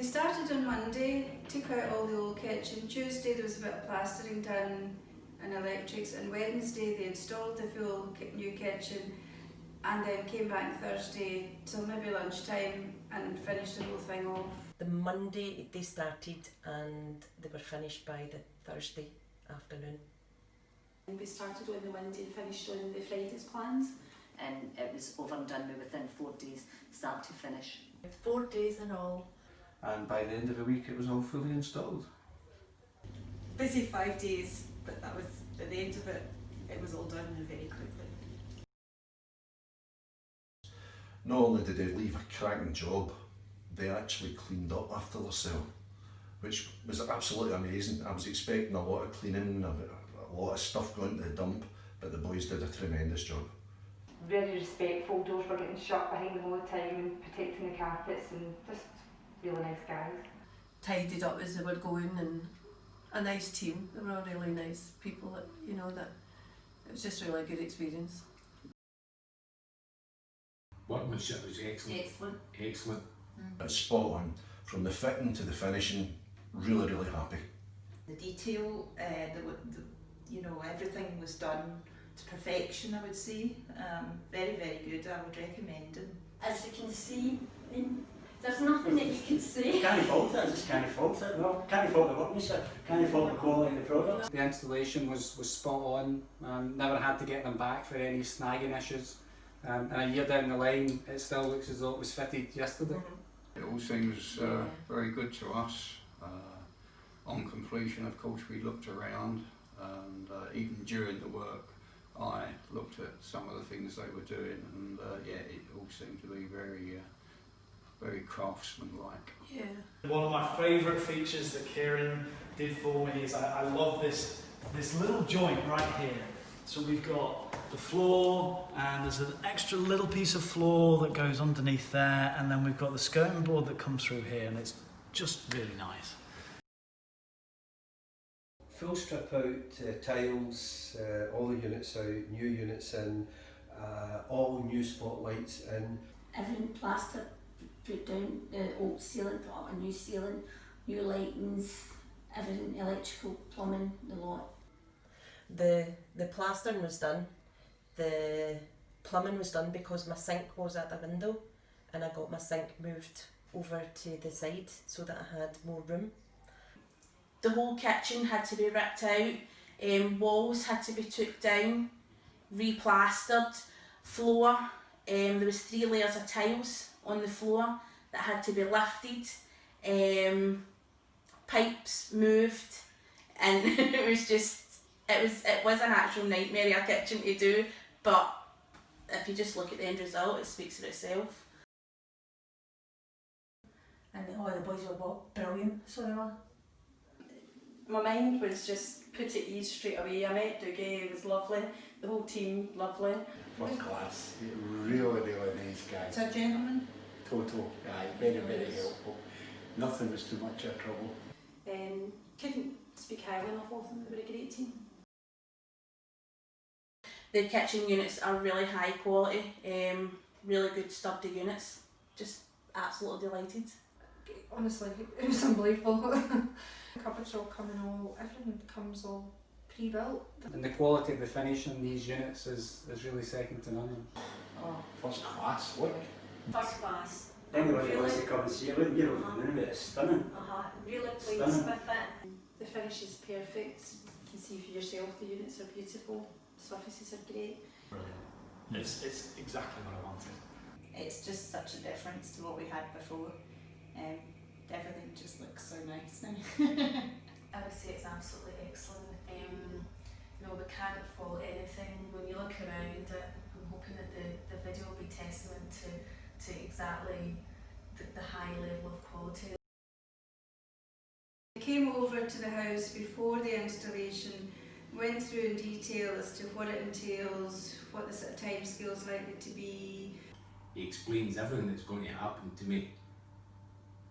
They started on Monday, took out all the old kitchen. Tuesday there was a bit of plastering done and electrics, and Wednesday they installed the full new kitchen, and then came back Thursday till maybe lunchtime and finished the whole thing off. The Monday they started and they were finished by the Thursday afternoon. And we started on the Monday and finished on the Friday's plans. And it was over and done with within 4 days, start to finish. 4 days in all. And by the end of the week it was all fully installed. Busy 5 days, but that was, at the end of it, it was all done very quickly. Not only did they leave a cracking job, they actually cleaned up after themselves, which was absolutely amazing. I was expecting a lot of cleaning, a lot of stuff going to the dump, but the boys did a tremendous job. Very respectful, doors were getting shut behind them all the time and protecting the carpets, and just really nice guys. Tidied up as they were going, and a nice team. They were all really nice people that, you know, that it was just really a good experience. Workmanship was excellent. Excellent. It's spot on. From the fitting to the finishing, really, really happy. The detail, you know, everything was done to perfection, I would say. Very, very good. I would recommend them. As you can see, there's nothing that you can say. Can't fault it, I just can't fault it. No, can't fault the workmanship, can't fault the quality of the product. The installation was spot on. Never had to get them back for any snagging issues. And a year down the line, it still looks as though it was fitted yesterday. It all seems very good to us. On completion, of course, we looked around, and even during the work, I looked at some of the things they were doing, and yeah, it all seemed to be very craftsmanlike. Yeah. One of my favourite features that Kieran did for me is I love this little joint right here. So we've got the floor, and there's an extra little piece of floor that goes underneath there, and then we've got the skirting board that comes through here, and it's just really nice. Full strip out tiles, all the units out, new units in, all new spotlights in. Everything plastered, put down the old ceiling, put up a new ceiling, new lightings, everything, electrical, plumbing, the lot. The plastering was done, the plumbing was done because my sink was at the window, and I got my sink moved over to the side so that I had more room. The whole kitchen had to be ripped out, walls had to be took down, replastered, floor, there was 3 layers of tiles on the floor that had to be lifted, pipes moved, and it was an actual nightmare a kitchen to do, but if you just look at the end result, it speaks for itself. And the boys were brilliant, so they were. My mind was just put at ease straight away. I met Dougie, he was lovely, the whole team lovely. First class, really, really nice guy. It's a gentleman. Total, yeah, very, very helpful. Nothing was too much of trouble. Couldn't speak highly enough of them, they were a great team. The kitchen units are really high quality, really good sturdy units, just absolutely delighted. Honestly, it was unbelievable. Cupboards all coming everything comes all pre-built. And the quality of the finish in these units is really second to none. Oh, first class, look. First class. Anybody really wants to come and see it, wouldn't you? It's stunning. Really pleased Stunning. with it. The finish is perfect. You can see for yourself the units are beautiful, surfaces are great. Brilliant. It's exactly what I wanted. It's just such a difference to what we had before. Everything just looks so nice now. I would say it's absolutely excellent. You know, we can't fault anything. When you look around it, I'm hoping that the video will be testament to exactly the high level of quality. We came over to the house before the installation, went through in detail as to what it entails, what the sort of timescale is likely to be. He explains everything that's going to happen to me,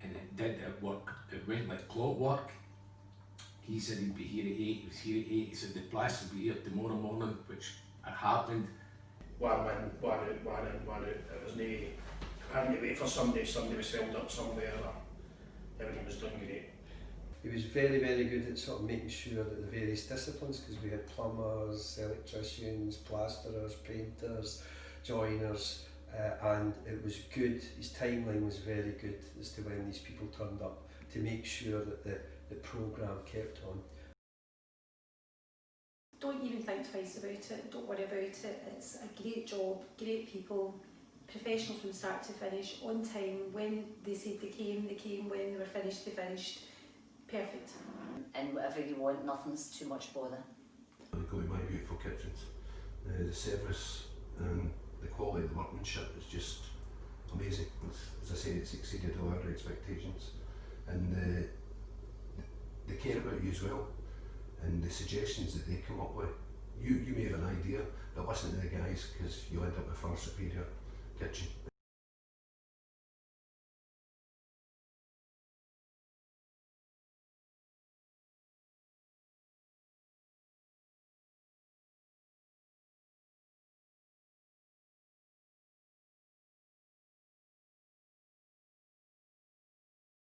and it worked. It went like clockwork. He said he'd be here at 8, he was here at 8, he said the plaster will be here tomorrow morning, which it happened. One in, one out. It was no having to wait for somebody was held up somewhere, or everything was done great. He was very, very good at sort of making sure that the various disciplines, because we had plumbers, electricians, plasterers, painters, joiners, and it was good. His timeline was very good as to when these people turned up to make sure that the programme kept on. Don't even think twice about it, don't worry about it. It's a great job, great people, professional from start to finish, on time. When they said they came, when they were finished, they finished. Perfect. And whatever you want, nothing's too much bother. I go to My Beautiful Kitchens. The service and the quality of the workmanship is just amazing. As I say, it's exceeded all our expectations. And they care about you as well. And the suggestions that they come up with, you may have an idea, but listen to the guys, because you'll end up with far superior kitchen.